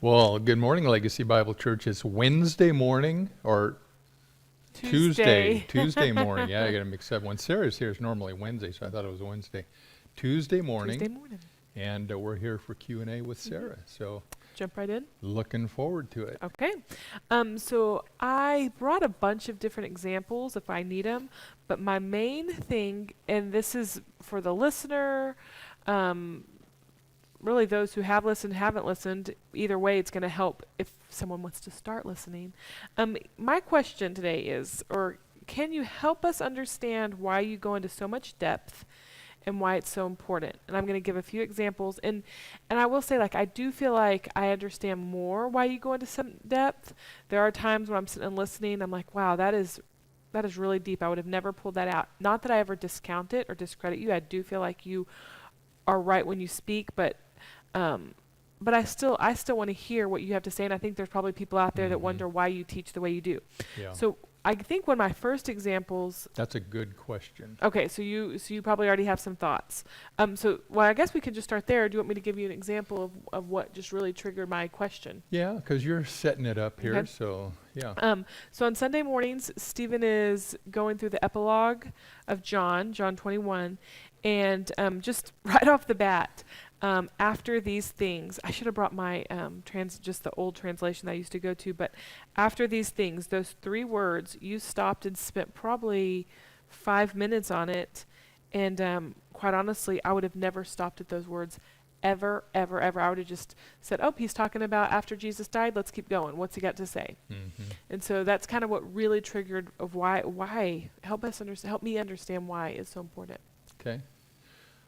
Well, good morning, Legacy Bible Church. It's Wednesday morning, or Tuesday morning. Yeah, I got to mix up. When Sarah's here, it's normally Wednesday, so I thought it was Wednesday. Tuesday morning, and we're here for Q&A with Sarah. So jump right in. Looking forward to it. Okay. So I brought a bunch of different examples if I need them, but my main thing, and this is for the listener, really those who have listened, haven't listened, either way it's going to help if someone wants to start listening. My question today is, or can you help us understand why you go into so much depth and why it's so important? And I'm going to give a few examples. And I will say, I do feel like I understand more why you go into some depth. There are times when I'm sitting and listening, I'm like, wow, that is really deep. I would have never pulled that out. Not that I ever discount it or discredit you. I do feel like you are right when you speak, but I still want to hear what you have to say, and I think there's probably people out there that wonder why you teach the way you do. Yeah. So I think one of my first examples. That's a good question. Okay, so you probably already have some thoughts. I guess we could just start there. Do you want me to give you an example of what just really triggered my question? Yeah, because you're setting it up here, okay. So yeah. So on Sunday mornings, Stephen is going through the epilogue of John 21, and just right off the bat. After these things, I should have brought my just the old translation that I used to go to, but after these things, those three words, you stopped and spent probably 5 minutes on it, and quite honestly, I would have never stopped at those words ever. I would have just said, oh, he's talking about after Jesus died, let's keep going. What's he got to say? Mm-hmm. And so that's kind of what really triggered of why help me understand why it's so important. Okay.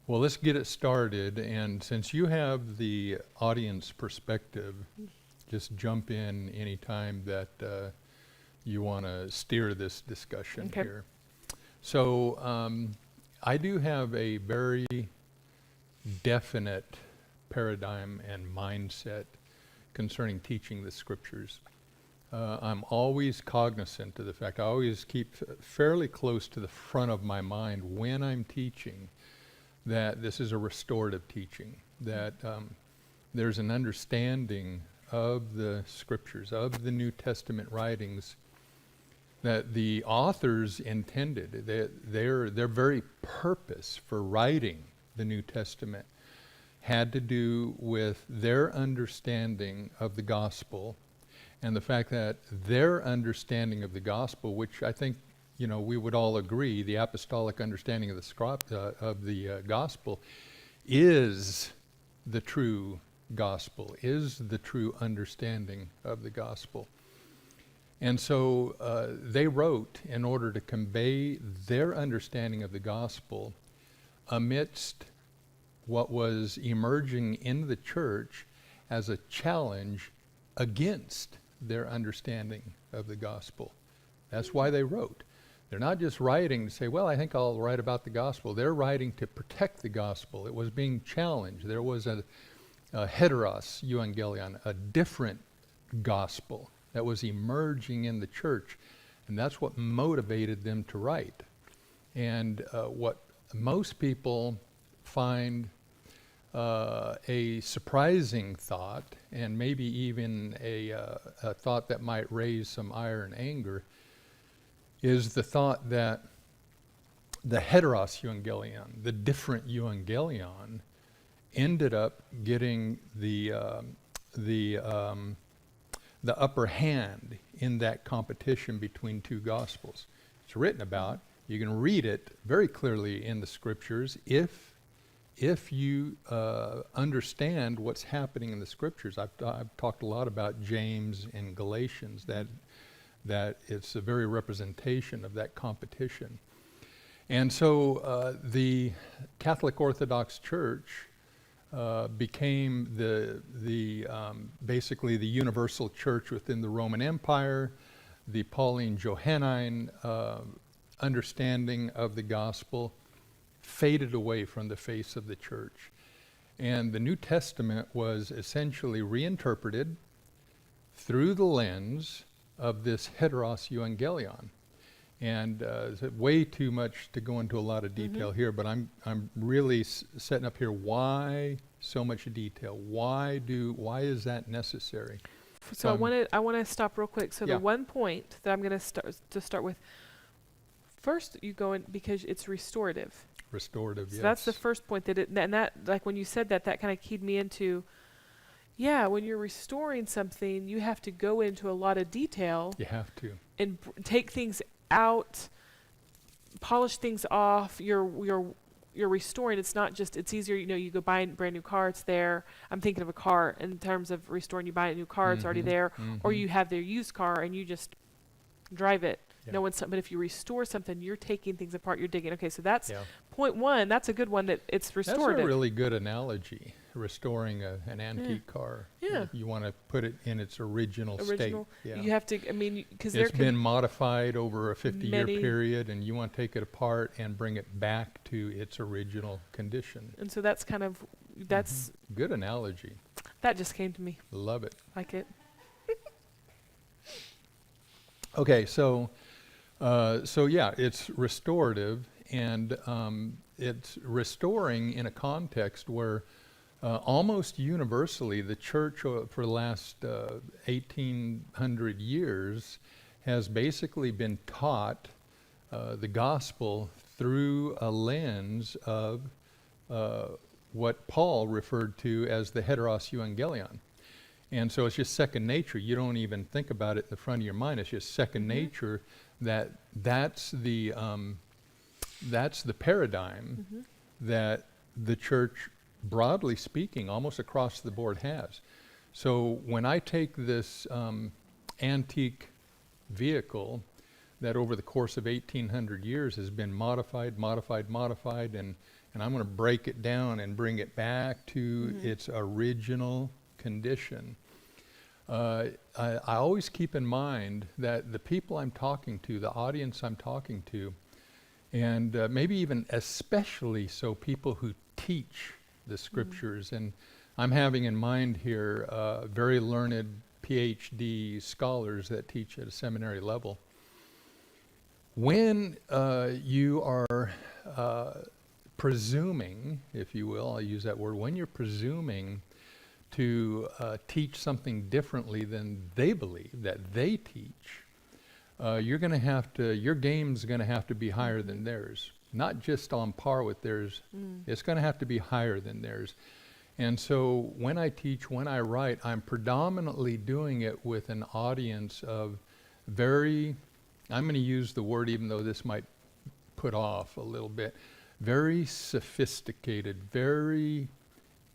Well, let's get it started, and since you have the audience perspective, just jump in anytime that you want to steer this discussion here. So I do have a very definite paradigm and mindset concerning teaching the scriptures. I'm always cognizant of the fact, I always keep fairly close to the front of my mind when I'm teaching that this is a restorative teaching, that there's an understanding of the scriptures, of the New Testament writings, that the authors intended. Their very purpose for writing the New Testament had to do with their understanding of the gospel, and the fact that their understanding of the gospel, which I think we would all agree, the apostolic understanding of the gospel is the true gospel, is the true understanding of the gospel. And so they wrote in order to convey their understanding of the gospel amidst what was emerging in the church as a challenge against their understanding of the gospel. That's why they wrote. They're not just writing to say, well, I think I'll write about the gospel. They're writing to protect the gospel. It was being challenged. There was a heteros euangelion, a different gospel that was emerging in the church. And that's what motivated them to write. And what most people find a surprising thought, and maybe even a thought that might raise some ire and anger, is the thought that the heteros euangelion, the different euangelion, ended up getting the upper hand in that competition between two gospels. It's written about. You can read it very clearly in the scriptures if you understand what's happening in the scriptures. I've talked a lot about James and Galatians, that it's a very representation of that competition. And so the Catholic Orthodox Church became basically the universal church within the Roman Empire. The Pauline Johannine understanding of the gospel faded away from the face of the church. And the New Testament was essentially reinterpreted through the lens of this heteros euangelion. And way too much to go into a lot of detail here, but I'm really setting up here why so much detail? Why is that necessary? So I want to stop real quick. So Yeah. the one point that I'm going to start with, first you go in because it's restorative. Restorative, So yes. that's the first point and that like when you said that kind of keyed me into, yeah, when you're restoring something, you have to go into a lot of detail You have to. and take things out, polish things off. You're restoring. It's not just, it's easier, you go buy a brand new car, it's there. I'm thinking of a car in terms of restoring. You buy a new car, it's already there. Or you have their used car and you just drive it. Yeah. No one's, but if you restore something, you're taking things apart, you're digging. Okay, so that's Yeah. point one. That's a good one, that it's restorative. That's a really good analogy, restoring an antique car. Yeah. You want to put it in its original state. Yeah. You have to, because It's been modified over a 50-year period, and you want to take it apart and bring it back to its original condition. and so that's kind of, that's, Good analogy. that just came to me. Love it. Like it. Okay, so yeah, it's restorative, and it's restoring in a context where almost universally the church for the last 1,800 years has basically been taught the gospel through a lens of what Paul referred to as the heteros euangelion. And so it's just second nature. You don't even think about it in the front of your mind. It's just second nature. That's the paradigm that the church, broadly speaking, almost across the board has. So when I take this antique vehicle that over the course of 1,800 years has been modified, and I'm going to break it down and bring it back to its original condition. I always keep in mind that the people I'm talking to, the audience I'm talking to, and maybe even especially so people who teach the scriptures, and I'm having in mind here very learned PhD scholars that teach at a seminary level. When you are presuming, if you will, I'll use that word, when you're presuming to teach something differently than they believe, that they teach, you're going to have to, your game's going to have to be higher than theirs. Not just on par with theirs, it's going to have to be higher than theirs. And so when I teach, when I write, I'm predominantly doing it with an audience of very, I'm going to use the word even though this might put off a little bit, very sophisticated, very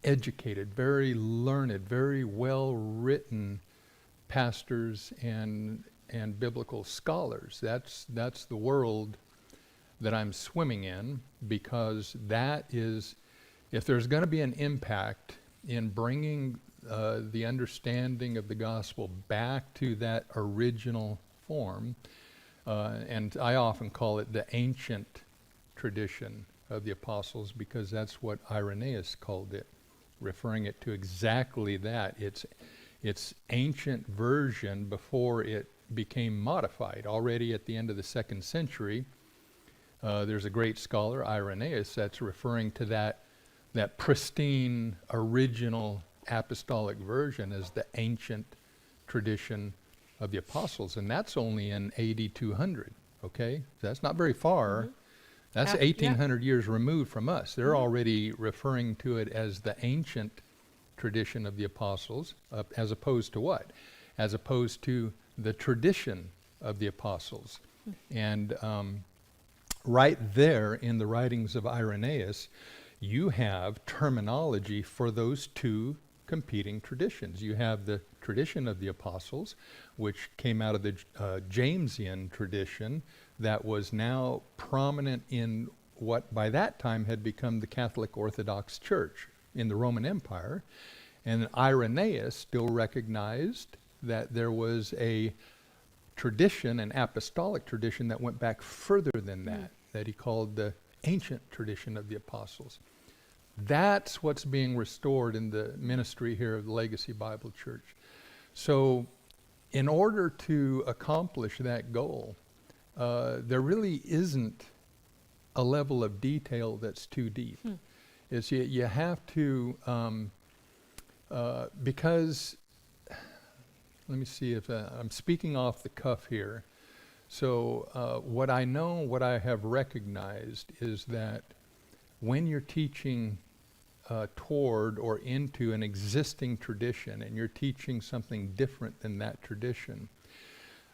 educated, very learned, very well-written pastors and biblical scholars. That's the world that I'm swimming in, because that is, if there's going to be an impact in bringing the understanding of the gospel back to that original form, and I often call it the ancient tradition of the apostles, because that's what Irenaeus called it, referring it to exactly that. It's ancient version before it became modified. Already at the end of the 2nd century, there's a great scholar, Irenaeus, that's referring to that pristine original apostolic version as the ancient tradition of the apostles, and that's only in AD 200. Okay, that's not very far. That's 1,800 years removed from us. They're already referring to it as the ancient tradition of the apostles, as opposed to what? As opposed to the tradition of the apostles. And right there in the writings of Irenaeus, you have terminology for those two competing traditions. You have the tradition of the apostles, which came out of the Jamesian tradition that was now prominent in what by that time had become the Catholic Orthodox Church in the Roman Empire. And Irenaeus still recognized that there was a tradition, an apostolic tradition that went back further than that he called the ancient tradition of the apostles. That's what's being restored in the ministry here of the Legacy Bible Church. So in order to accomplish that goal, there really isn't a level of detail that's too deep. is you have to, because, let me see if I'm speaking off the cuff here. So what I know, what I have recognized is that when you're teaching toward or into an existing tradition and you're teaching something different than that tradition,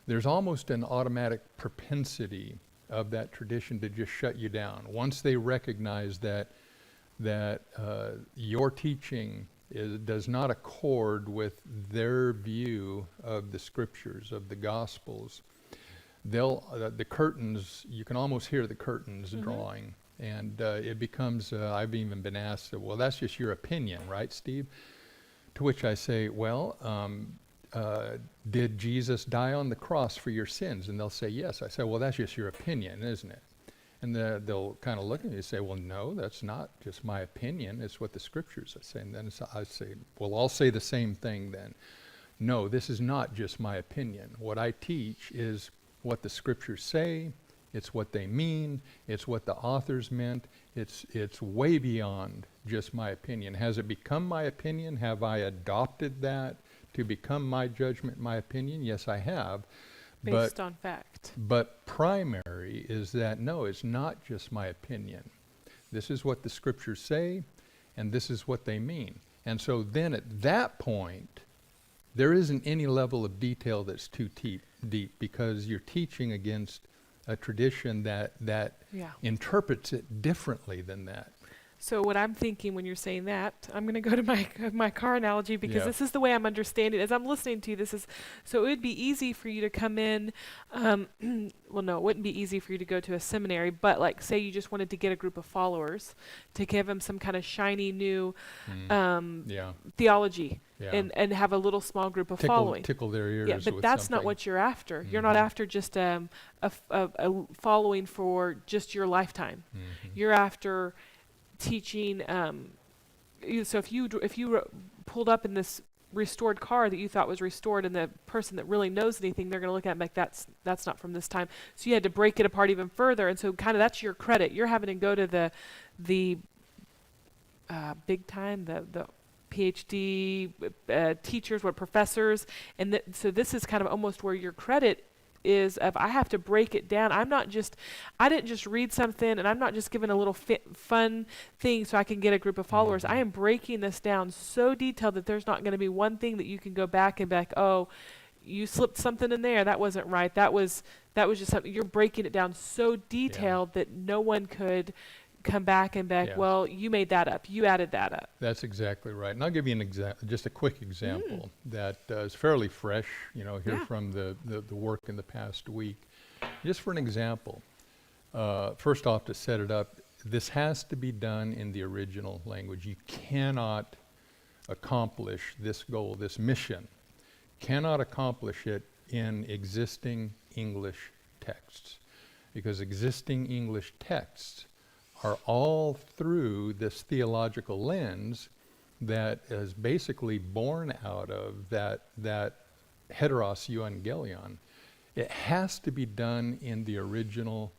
there's almost an automatic propensity of that tradition to just shut you down. Once they recognize that your teaching does not accord with their view of the scriptures, of the gospels, the curtains, you can almost hear the curtains drawing. And it becomes, I've even been asked, well, that's just your opinion, right, Steve? To which I say, well, did Jesus die on the cross for your sins? And they'll say, yes. I say, well, that's just your opinion, isn't it? And they'll kind of look at me and say, well, no, that's not just my opinion. It's what the scriptures are saying. Then I say, well, I'll say the same thing then. No, this is not just my opinion. What I teach is what the scriptures say. It's what they mean. It's what the authors meant. It's way beyond just my opinion. Has it become my opinion? Have I adopted that to become my judgment, my opinion? Yes, I have. Based on fact. But primary is that, no, it's not just my opinion. This is what the scriptures say, and this is what they mean. And so then at that point, there isn't any level of detail that's too deep because you're teaching against a tradition that interprets it differently than that. So what I'm thinking when you're saying that, I'm going to go to my car analogy because this is the way I'm understanding it. As I'm listening to you, so it would be easy for you to come in, well, no, it wouldn't be easy for you to go to a seminary, but like say you just wanted to get a group of followers to give them some kind of shiny new theology and have a little small group of following. Tickle their ears. Yeah, but that's not what you're after. You're not after just a following for just your lifetime. You're after teaching, so if you pulled up in this restored car that you thought was restored, and the person that really knows anything, they're going to look at it and be like, that's not from this time. So you had to break it apart even further, and so kind of that's your credit. You're having to go to the big time, the PhD teachers, professors, and so this is kind of almost where your credit is of I have to break it down. I didn't just read something and I'm not just giving a little fun thing so I can get a group of followers. I am breaking this down so detailed that there's not going to be one thing that you can go back and be like, oh, you slipped something in there. That wasn't right. That was just something. You're breaking it down so detailed that no one could come back and be like, well, you made that up. You added that up. That's exactly right. And I'll give you just a quick example that is fairly fresh, here from the work in the past week. Just for an example, first off, to set it up, this has to be done in the original language. You cannot accomplish this goal, this mission, cannot accomplish it in existing English texts, because existing English texts are all through this theological lens that is basically born out of that heteros euangelion. It has to be done in the original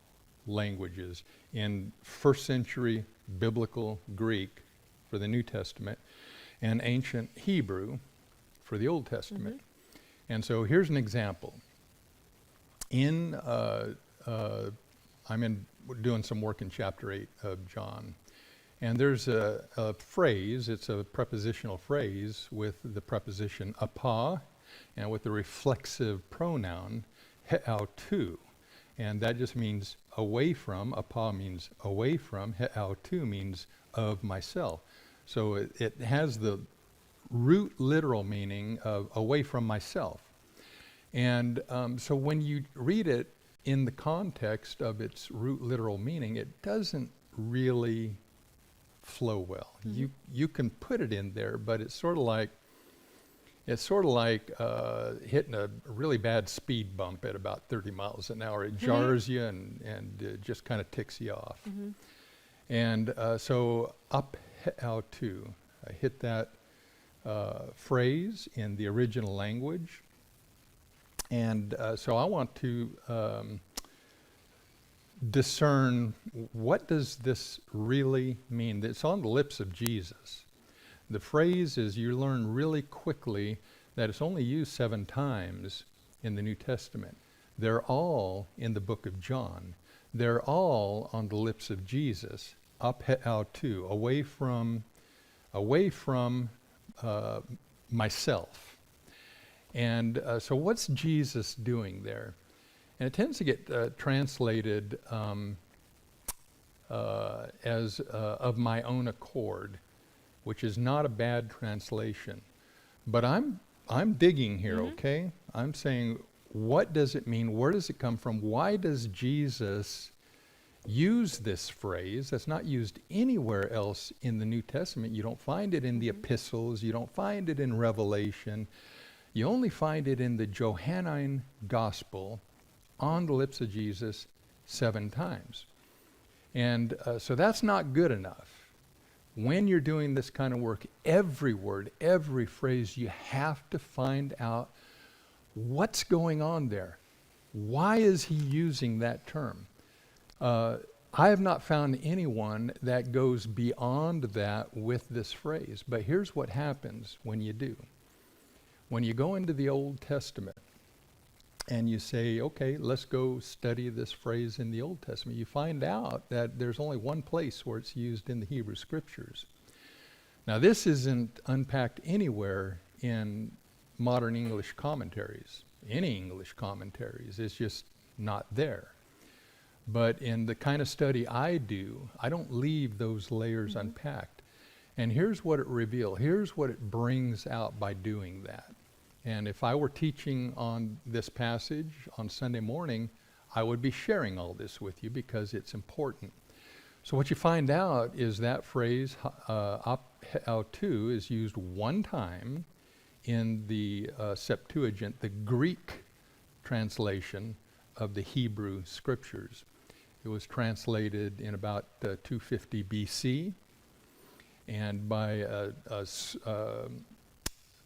languages, in first century biblical Greek for the New Testament and ancient Hebrew for the Old Testament. And so here's an example. I'm doing some work in chapter 8 of John. And there's a phrase, it's a prepositional phrase with the preposition apa and with the reflexive pronoun heautu. And that just means away from. Apa means away from. Heautu means of myself. So it has the root literal meaning of away from myself. And so when you read it in the context of its root literal meaning, it doesn't really flow well. You can put it in there, but it's sort of like hitting a really bad speed bump at about 30 miles an hour. It jars you and it just kind of ticks you off. And so up out to hit that phrase in the original language. And so I want to discern, what does this really mean? It's on the lips of Jesus. The phrase is, you learn really quickly that it's only used 7 times in the New Testament. They're all in the book of John. They're all on the lips of Jesus, apheautou, away from myself. And so what's Jesus doing there? And it tends to get translated as of my own accord, which is not a bad translation. But I'm digging here, okay? I'm saying, what does it mean? Where does it come from? Why does Jesus use this phrase that's not used anywhere else in the New Testament? You don't find it in the epistles. You don't find it in Revelation. You only find it in the Johannine Gospel on the lips of Jesus 7 times. And so that's not good enough. When you're doing this kind of work, every word, every phrase, you have to find out what's going on there. Why is he using that term? I have not found anyone that goes beyond that with this phrase. But here's what happens when you do. When you go into the Old Testament and you say, okay, let's go study this phrase in the Old Testament, you find out that there's only one place where it's used in the Hebrew Scriptures. Now, this isn't unpacked anywhere in modern English commentaries, any English commentaries. It's just not there. But in the kind of study I do, I don't leave those layers unpacked. And here's what it reveals. Here's what it brings out by doing that. And if I were teaching on this passage on Sunday morning, I would be sharing all this with you because it's important. So what you find out is that phrase, apheautou, is used 1 time in the Septuagint, the Greek translation of the Hebrew Scriptures. It was translated in about 250 BC, and by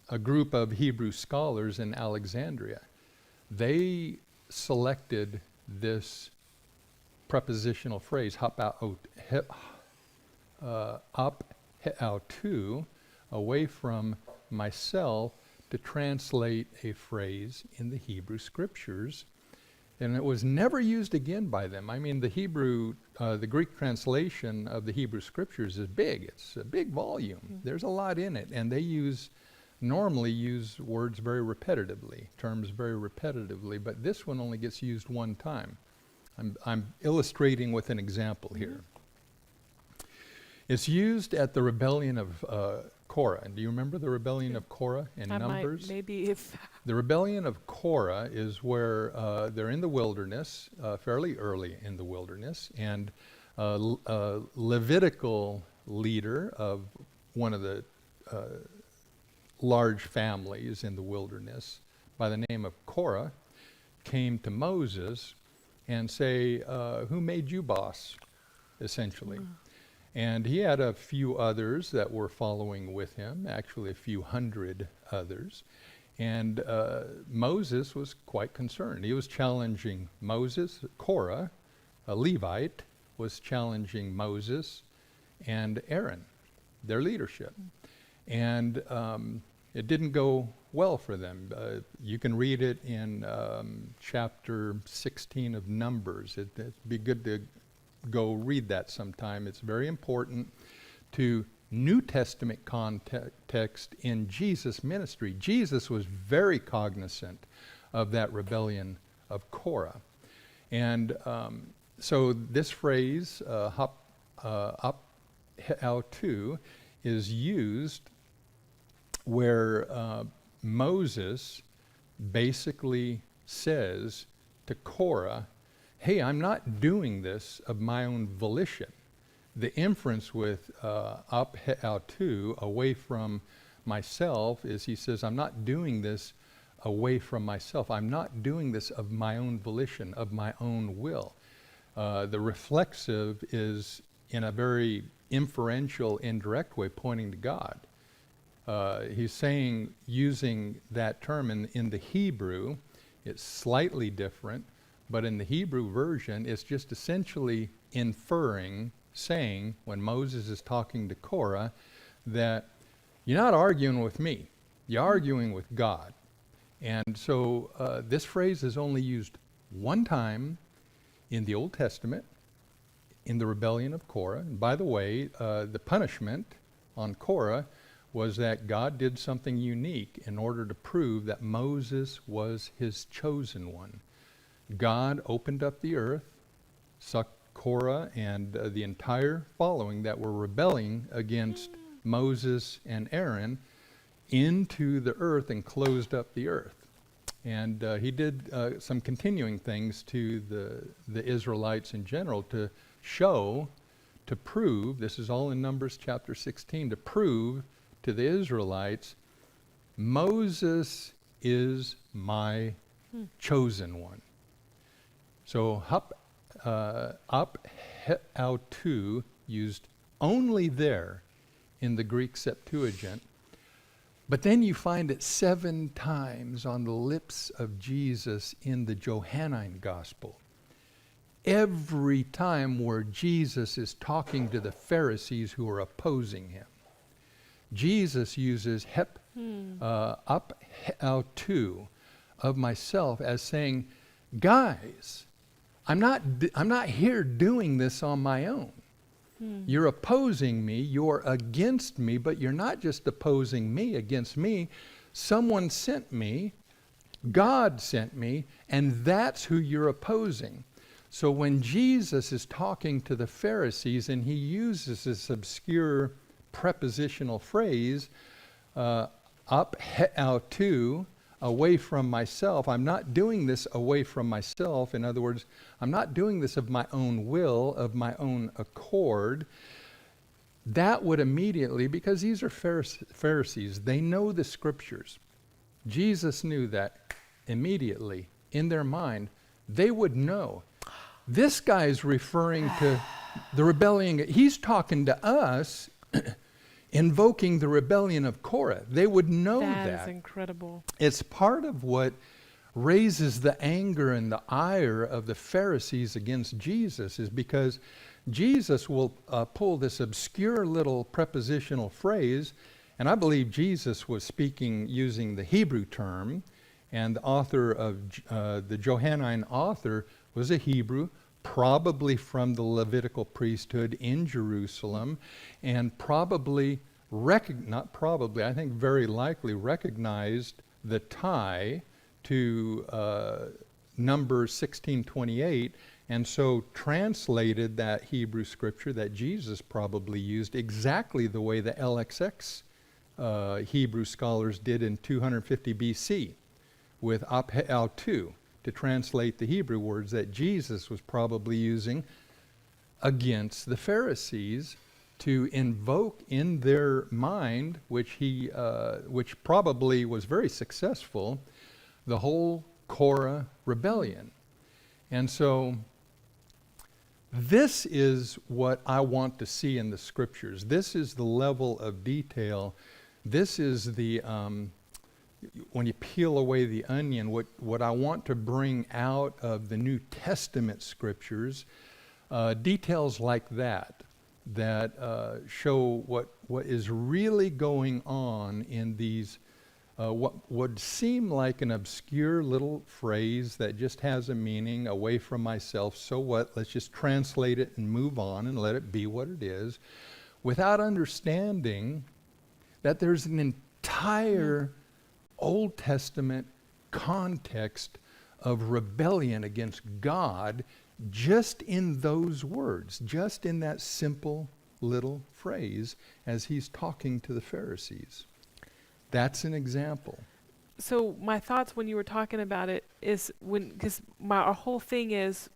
a group of Hebrew scholars in Alexandria. They selected this prepositional phrase, apheautou, away from myself, to translate a phrase in the Hebrew Scriptures. And it was never used again by them. I mean, the Greek translation of the Hebrew Scriptures is big. It's a big volume. There's a lot in it. And they normally use words very repetitively, terms very repetitively, but this one only gets used 1 time. I'm illustrating with an example here. It's used at the rebellion of Korah. And do you remember the rebellion of Korah in Numbers? Maybe if... The rebellion of Korah is where they're in the wilderness, fairly early in the wilderness, and a Levitical leader of one of the large families in the wilderness by the name of Korah came to Moses and say, who made you boss, essentially? And he had a few others that were following with him, actually a few hundred others. And Moses was quite concerned. He was challenging Moses. Korah, a Levite, was challenging Moses and Aaron, their leadership. And it didn't go well for them. You can read it in chapter 16 of Numbers. It'd be good to go read that sometime. It's very important to New Testament context in Jesus' ministry. Jesus was very cognizant of that rebellion of Korah. And so this phrase, apheautou, is used where Moses basically says to Korah, hey, I'm not doing this of my own volition. The inference with apheautou, away from myself, is he says, I'm not doing this away from myself. I'm not doing this of my own volition, of my own will. The reflexive is in a very inferential, indirect way, pointing to God. He's using that term in the Hebrew, it's slightly different, But in the Hebrew version, it's just essentially inferring, saying, when Moses is talking to Korah, that you're not arguing with me, you're arguing with God. And so this phrase is only used one time in the Old Testament, in the rebellion of Korah. And by the way, the punishment on Korah was that God did something unique in order to prove that Moses was his chosen one. God opened up the earth, sucked Korah and the entire following that were rebelling against Moses and Aaron into the earth and closed up the earth. And he did some continuing things to the Israelites in general to show, to prove, this is all in Numbers chapter 16, to prove to the Israelites, Moses is my chosen one. So apautou used only there in the Greek Septuagint, but then you find it 7 times on the lips of Jesus in the Johannine Gospel. Every time where Jesus is talking to the Pharisees who are opposing him, Jesus uses apautou of myself as saying, guys, I'm not here doing this on my own. You're opposing me, you're against me, but you're not just opposing me against me. Someone sent me, God sent me, and that's who you're opposing. So when Jesus is talking to the Pharisees and he uses this obscure prepositional phrase, apautou, away from myself, I'm not doing this away from myself. In other words, I'm not doing this of my own will, of my own accord. That would immediately, because these are Pharisees, they know the scriptures. Jesus knew that immediately in their mind, they would know. This guy's referring to the rebellion. He's talking to us, invoking the rebellion of Korah. They would know that. That is incredible. It's part of what raises the anger and the ire of the Pharisees against Jesus, is because Jesus will pull this obscure little prepositional phrase, and I believe Jesus was speaking using the Hebrew term, and the author of the Johannine author was a Hebrew, probably from the Levitical priesthood in Jerusalem, and probably, not probably, I think very likely recognized the tie to Numbers 16:28, and so translated that Hebrew scripture that Jesus probably used exactly the way the LXX Hebrew scholars did in 250 BC with apautou, to translate the Hebrew words that Jesus was probably using against the Pharisees to invoke in their mind, which probably was very successful, the whole Korah rebellion. And so this is what I want to see in the scriptures. This is the level of detail. This is the when you peel away the onion, what I want to bring out of the New Testament scriptures, details like that show what is really going on in these, what would seem like an obscure little phrase that just has a meaning, away from myself, so what, let's just translate it and move on and let it be what it is, without understanding that there's an entire Old Testament context of rebellion against God just in those words, just in that simple little phrase as he's talking to the Pharisees. That's an example. So my thoughts when you were talking about it is because our whole thing is,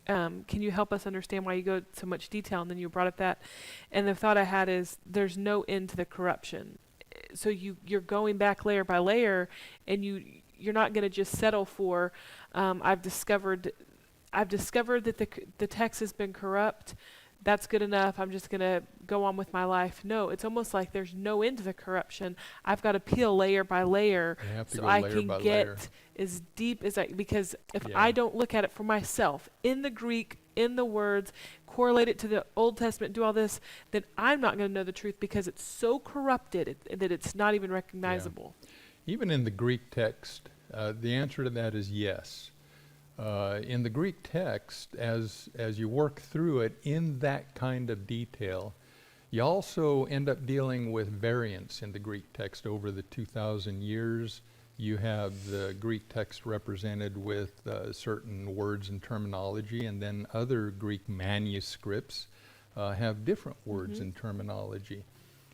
can you help us understand why you go so much detail? And then you brought up that, and the thought I had is there's no end to the corruption. So you're going back layer by layer, and you're not going to just settle for, I've discovered that the text has been corrupt. that's good enough. I'm just going to go on with my life. No, it's almost like there's no end to the corruption. I've got to peel layer by layer You have to so go I layer can by get layer. as deep as I, because if Yeah. I don't look at it for myself in the Greek, in the words, correlate it to the Old Testament, do all this, then I'm not going to know the truth because it's so corrupted that it's not even recognizable. Even in the Greek text, the answer to that is yes. In the Greek text, as you work through it in that kind of detail, you also end up dealing with variants in the Greek text over the 2,000 years. You have the Greek text represented with certain words and terminology, and then other Greek manuscripts have different words and terminology.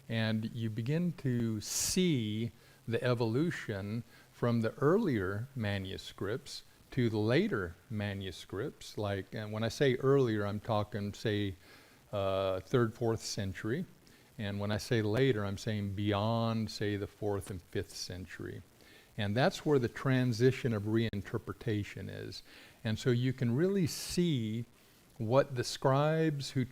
And you begin to see the evolution from the earlier manuscripts to the later manuscripts. Like, and when I say earlier, I'm talking, say, 3rd, 4th century. And when I say later, I'm saying beyond, say, the 4th and 5th century. And that's where the transition of reinterpretation is. And so you can really see what the scribes who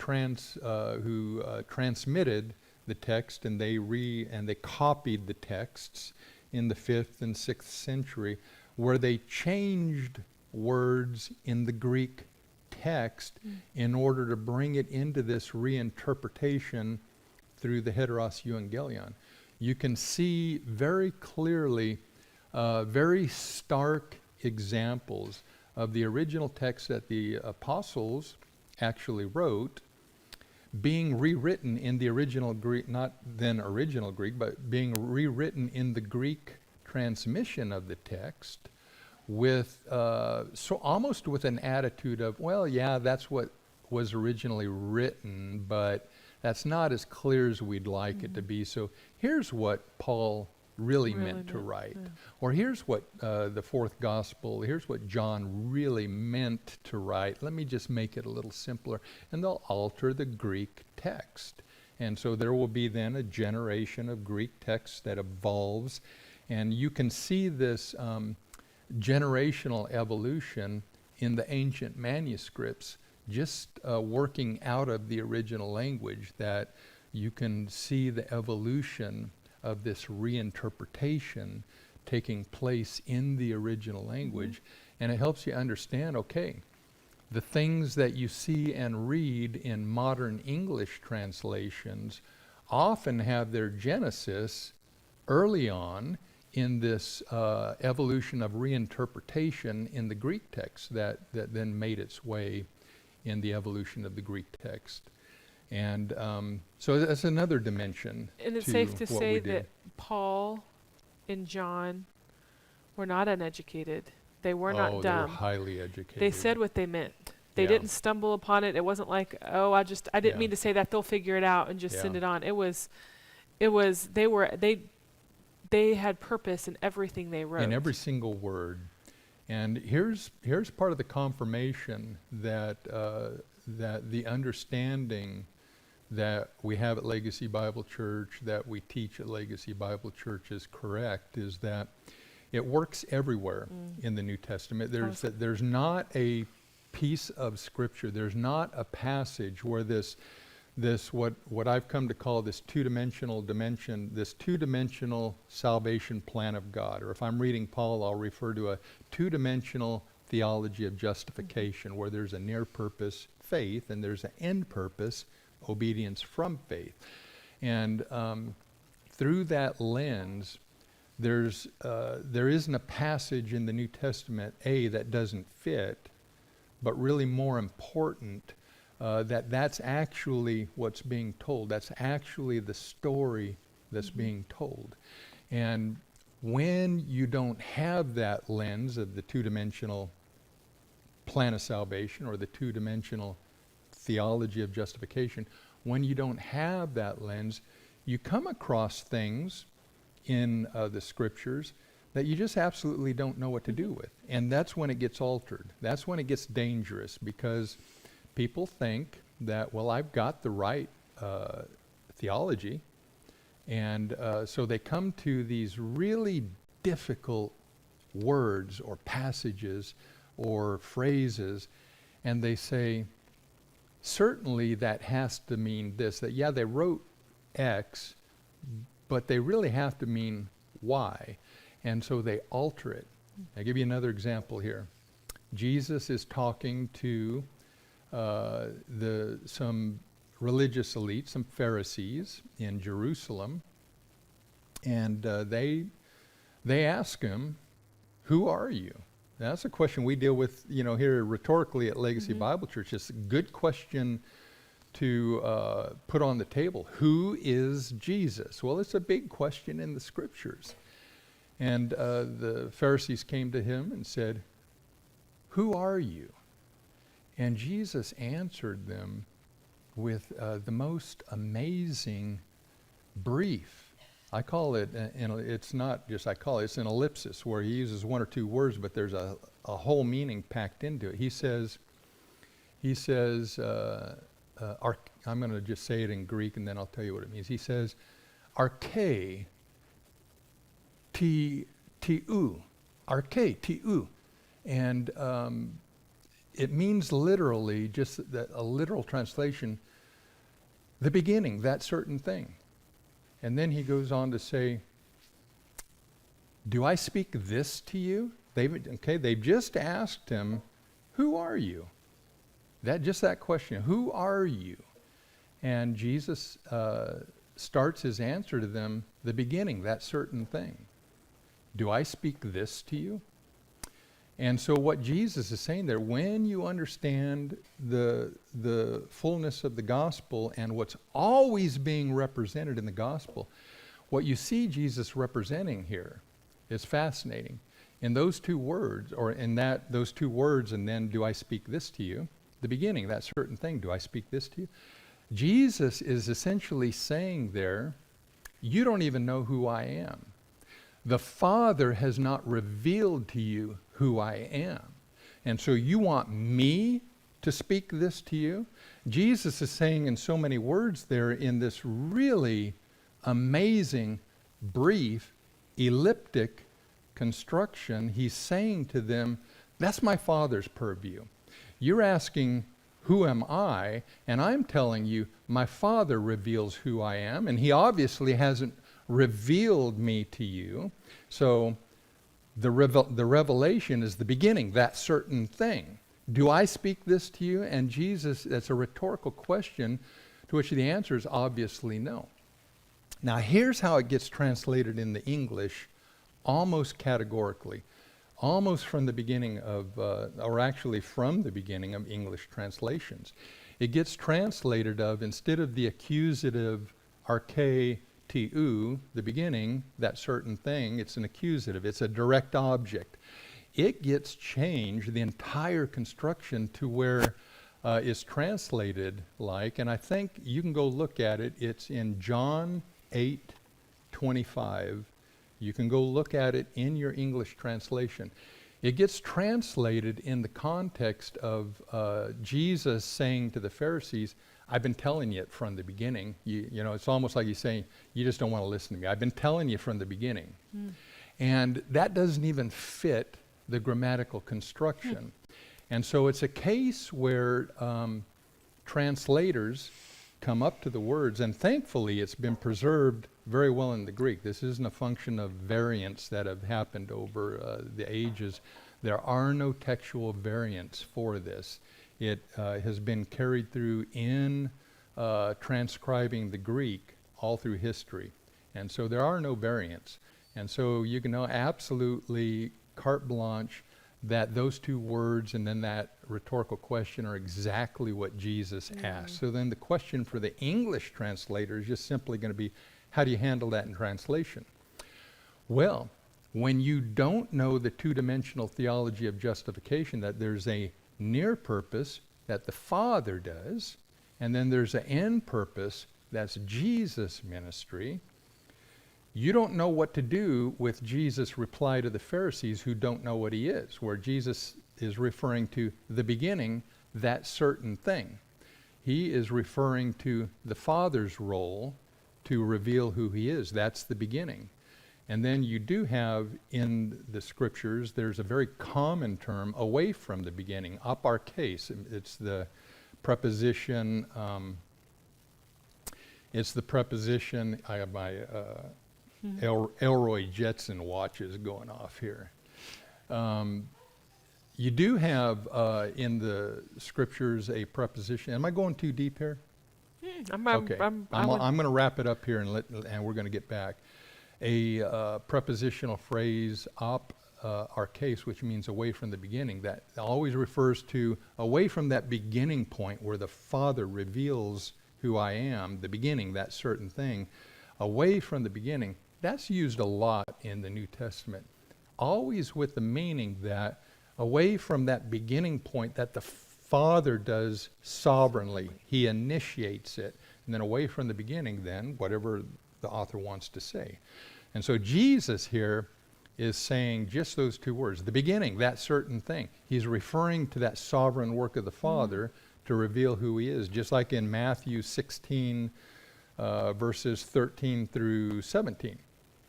transmitted the text, and they copied the texts in the 5th and 6th century, where they changed words in the Greek text in order to bring it into this reinterpretation through the heteros euangelion. You can see very clearly very stark examples of the original text that the apostles actually wrote being rewritten in the original Greek, not then original Greek, but being rewritten in the Greek transmission of the text with so almost with an attitude of, well, yeah, that's what was originally written, but that's not as clear as we'd like it to be. So here's what Paul really meant to write. Yeah. Or here's what the fourth gospel, here's what John really meant to write. Let me just make it a little simpler. And they'll alter the Greek text. And so there will be then a generation of Greek text that evolves. And you can see this generational evolution in the ancient manuscripts, just working out of the original language, that you can see the evolution of this reinterpretation taking place in the original language. And it helps you understand, okay, the things that you see and read in modern English translations often have their genesis early on in this evolution of reinterpretation in the Greek text that then made its way in the evolution of the Greek text. And so that's another dimension. And it's to safe to what say we do. that Paul and John were not uneducated. They were not They were dumb. highly educated. They said what they meant. They Yeah. didn't stumble upon it. It wasn't like, oh, I didn't Yeah. mean to say that. They'll figure it out and just Yeah. send it on. They had purpose in everything they wrote. in every single word. And here's part of the confirmation that that the understanding that we have at Legacy Bible Church, that we teach at Legacy Bible Church, is correct, is that it works everywhere in the New Testament. There's not a piece of Scripture, there's not a passage where this what I've come to call this two-dimensional salvation plan of God. Or if I'm reading Paul, I'll refer to a two-dimensional theology of justification, where there's a near purpose, faith, and there's an end purpose, obedience from faith. And through that lens, there isn't a passage in the New Testament, that doesn't fit, but really more important, that's actually what's being told. That's actually the story that's being told. And when you don't have that lens of the two-dimensional plan of salvation or the two-dimensional theology of justification, when you don't have that lens, you come across things in the Scriptures that you just absolutely don't know what to do with. And that's when it gets altered. That's when it gets dangerous, because people think that, well, I've got the right theology, and so they come to these really difficult words or passages or phrases, and they say, certainly that has to mean this, that yeah, they wrote X, but they really have to mean Y. And so they alter it. I'll give you another example here. Jesus is talking to some religious elite, some Pharisees in Jerusalem, and they ask him, "Who are you?" That's a question we deal with, here rhetorically at Legacy Bible Church. It's a good question to put on the table. Who is Jesus? Well, it's a big question in the Scriptures. And the Pharisees came to him and said, "Who are you?" And Jesus answered them with the most amazing brief. I call it, it's not just I call it, it's an ellipsis where he uses one or two words, but there's a whole meaning packed into it. He says, I'm going to just say it in Greek and then I'll tell you what it means. He says, arche tiu, arche tiu. And it means literally, just that a literal translation, the beginning, that certain thing. And then he goes on to say, do I speak this to you? They've just asked him, who are you? Just that question, who are you? And Jesus starts his answer to them, the beginning, that certain thing. Do I speak this to you? And so what Jesus is saying there, when you understand the fullness of the gospel and what's always being represented in the gospel, what you see Jesus representing here is fascinating. In those two words, or in those two words, and then do I speak this to you? The beginning, that certain thing, do I speak this to you? Jesus is essentially saying there, you don't even know who I am. The Father has not revealed to you who I am. And so you want me to speak this to you? Jesus is saying in so many words there in this really amazing, brief, elliptic construction, he's saying to them, that's my Father's purview. You're asking, who am I? And I'm telling you, my Father reveals who I am, and he obviously hasn't revealed me to you. So the revelation is the beginning, that certain thing. Do I speak this to you? And Jesus, that's a rhetorical question to which the answer is obviously no. Now here's how it gets translated in the English almost categorically, almost from the beginning of, or actually from the beginning of English translations. It gets translated of, instead of the accusative arche tiu, the beginning, that certain thing, it's an accusative, it's a direct object. It gets changed, the entire construction, to where it's translated like, and I think you can go look at it, it's in John 8:25. You can go look at it in your English translation. It gets translated in the context of Jesus saying to the Pharisees, I've been telling you it from the beginning. You know, it's almost like he's saying, you just don't want to listen to me. I've been telling you from the beginning. And that doesn't even fit the grammatical construction. And so it's a case where translators come up to the words, and thankfully it's been preserved very well in the Greek. This isn't a function of variants that have happened over the ages. There are no textual variants for this. It has been carried through in transcribing the Greek all through history. And so there are no variants. And so you can know absolutely carte blanche that those two words and then that rhetorical question are exactly what Jesus asked. So then the question for the English translator is just simply going to be, how do you handle that in translation? Well, when you don't know the two-dimensional theology of justification, that there's a near purpose that the Father does, and then there's an end purpose that's Jesus' ministry, you don't know what to do with Jesus' reply to the Pharisees who don't know what he is, where Jesus is referring to the beginning, that certain thing. He is referring to the Father's role to reveal who he is. That's the beginning. And then you do have in the Scriptures, there's a very common term away from the beginning, aparkes. It's the preposition. It's the preposition. I have my Elroy Jetson watches going off here. You do have in the scriptures a preposition. Am I going too deep here? Okay. I'm going to wrap it up here and we're going to get back. A prepositional phrase, archais, which means away from the beginning, that always refers to away from that beginning point where the Father reveals who I am, the beginning, that certain thing, away from the beginning. That's used a lot in the New Testament, always with the meaning that away from that beginning point that the Father does sovereignly. He initiates it. And then away from the beginning, then, whatever the author wants to say. And so Jesus here is saying just those two words, the beginning, that certain thing. He's referring to that sovereign work of the Father to reveal who he is, just like in Matthew 16, verses 13 through 17,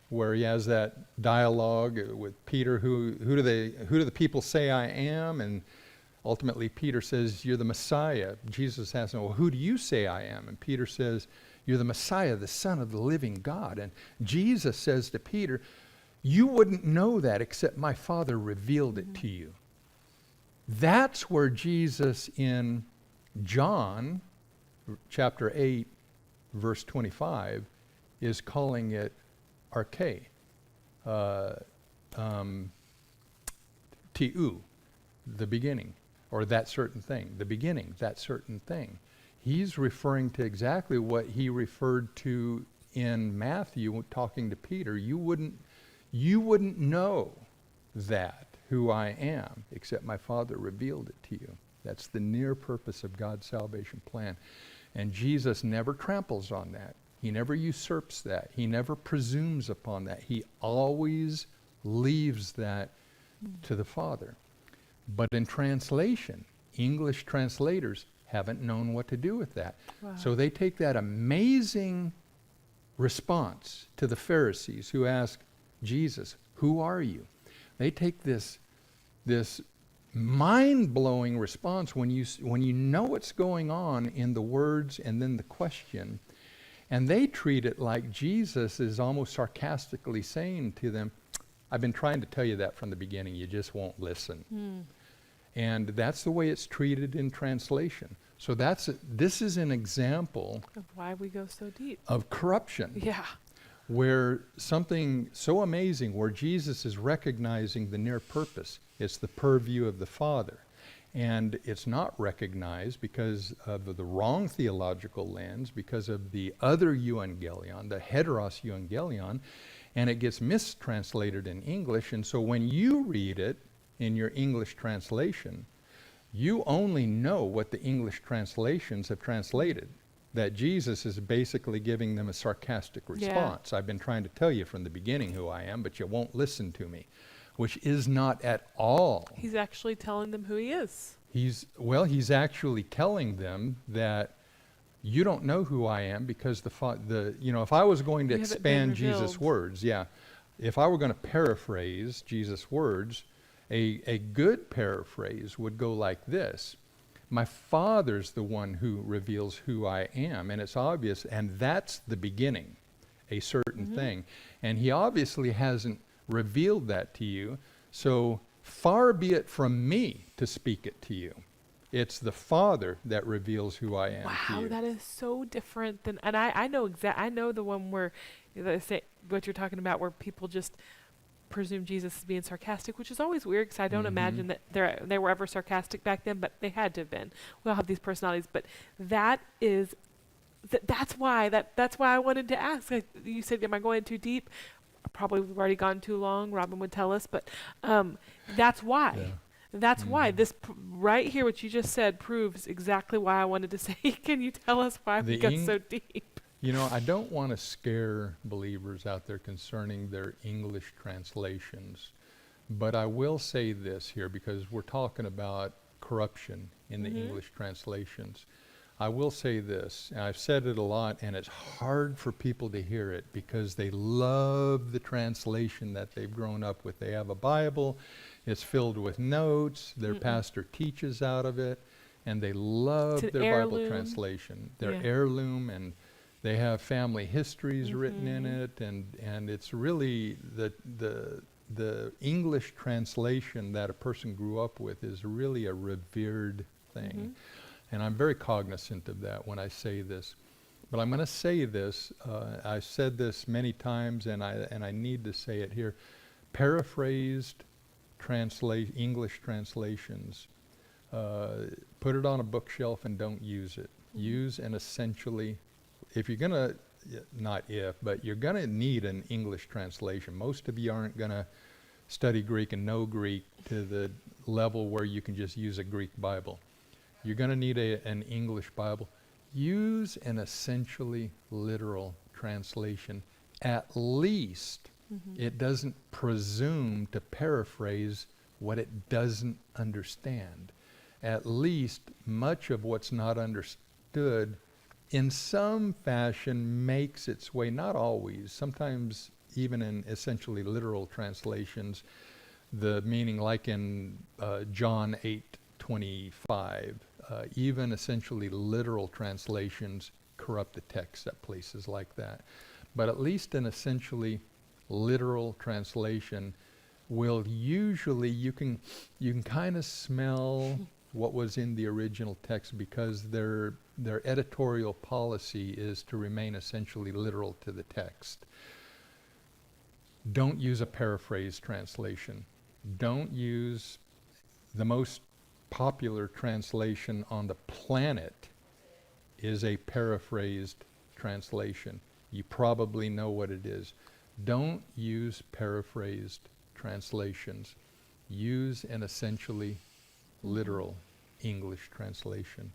where he has that dialogue with Peter, who do the people say I am? And ultimately Peter says, you're the Messiah. Jesus asks him, well, who do you say I am? And Peter says, you're the Messiah, the Son of the living God. And Jesus says to Peter, you wouldn't know that except my Father revealed it to you. That's where Jesus in John chapter 8, verse 25, is calling it arche, tiu, the beginning, or that certain thing, the beginning, that certain thing. He's referring to exactly what he referred to in Matthew, talking to Peter. You wouldn't know that, who I am, except my Father revealed it to you. That's the near purpose of God's salvation plan. And Jesus never tramples on that. He never usurps that. He never presumes upon that. He always leaves that to the Father. But in translation, English translators haven't known what to do with that. Wow. So they take that amazing response to the Pharisees who ask Jesus, who are you? They take this mind-blowing response when you know what's going on in the words and then the question, and they treat it like Jesus is almost sarcastically saying to them, I've been trying to tell you that from the beginning, you just won't listen. And that's the way it's treated in translation. So this is an example of why we go so deep. Of corruption. Yeah. Where something so amazing, where Jesus is recognizing the near purpose. It's the purview of the Father. And it's not recognized because of the wrong theological lens, because of the other euangelion, the heteros euangelion, and it gets mistranslated in English. And so when you read it in your English translation, you only know what the English translations have translated. That Jesus is basically giving them a sarcastic response. Yeah. I've been trying to tell you from the beginning who I am, but you won't listen to me, which is not at all. He's actually telling them who he is. He's actually telling them that you don't know who I am because if I was going to expand Jesus' words, if I were going to paraphrase Jesus' words, a good paraphrase would go like this. My Father's the one who reveals who I am, and it's obvious, and that's the beginning, a certain thing. And he obviously hasn't revealed that to you, so far be it from me to speak it to you. It's the Father that reveals who I am to you. Wow, that is so different than, and I know I know the one where, say what you're talking about, where people just presume Jesus is being sarcastic, which is always weird because I don't imagine that they were ever sarcastic back then, but they had to have been. We all have these personalities, but that's why I wanted to ask. You said, am I going too deep? Probably we've already gone too long. Robin would tell us, but that's why. Yeah. That's why this right here, what you just said, proves exactly why I wanted to say. Can you tell us why we go so deep? I don't want to scare believers out there concerning their English translations, but I will say this here because we're talking about corruption in the English translations. I will say this, and I've said it a lot, and it's hard for people to hear it because they love the translation that they've grown up with. They have a Bible, it's filled with notes, their pastor teaches out of it, and they love It's an their Bible heirloom. translation. Their Yeah. heirloom, and they have family histories written in Mhm. it, and it's really the English translation that a person grew up with is really a revered thing. Mhm. And I'm very cognizant of that when I say this. But I'm going to say this. I've said this many times, and I need to say it here. Paraphrased English translations. Put it on a bookshelf and don't use it. Mhm. Use an essentially, if you're going to, not if, but you're going to need an English translation. Most of you aren't going to study Greek and know Greek to the level where you can just use a Greek Bible. You're going to need an English Bible. Use an essentially literal translation. At least Mhm. it doesn't presume to paraphrase what it doesn't understand. At least much of what's not understood in some fashion makes its way, not always, sometimes even in essentially literal translations, the meaning, like in John 8:25, even essentially literal translations corrupt the text at places like that. But at least an essentially literal translation will usually, you can kind of smell what was in the original text, because their editorial policy is to remain essentially literal to the text. Don't use a paraphrased translation. Don't use the most popular translation on the planet is a paraphrased translation. You probably know what it is. Don't use paraphrased translations. Use an essentially literal English translation.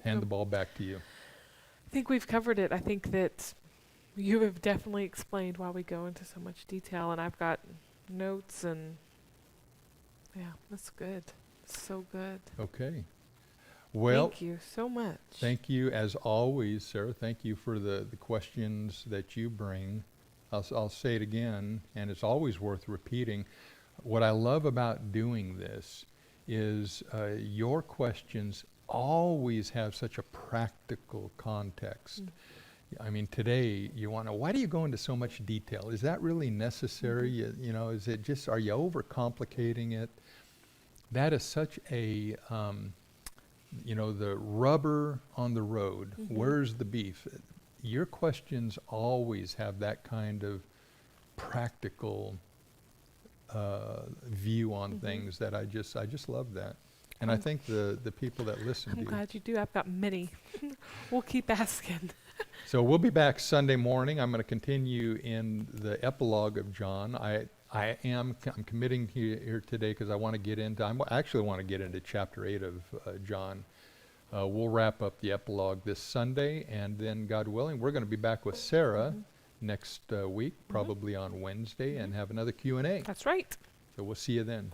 Hand the ball back to you. I think we've covered it. I think that you have definitely explained why we go into so much detail, and I've got notes, and yeah, that's good. So good. Okay. Well, Thank you so much. thank you as always, Sarah. Thank you for the questions that you bring. I'll say it again, and it's always worth repeating. What I love about doing this is your questions always have such a practical context. I mean, today you want to know, why do you go into so much detail? Is that really necessary? You know, is it just, are you overcomplicating it? That is such a, you know, the rubber on the road. Where's the beef? Your questions always have that kind of practical view on things that I just love that. And I think the people that listen I'm to you. glad you do. I've got many. We'll keep asking. So we'll be back Sunday morning. I'm going to continue in the epilogue of John. I'm committing here today because I want to get into, I actually want to get into chapter 8 of John. We'll wrap up the epilogue this Sunday, and then, God willing, we're going to be back with Sarah next week, probably on Wednesday, and have another Q&A. That's right. So we'll see you then.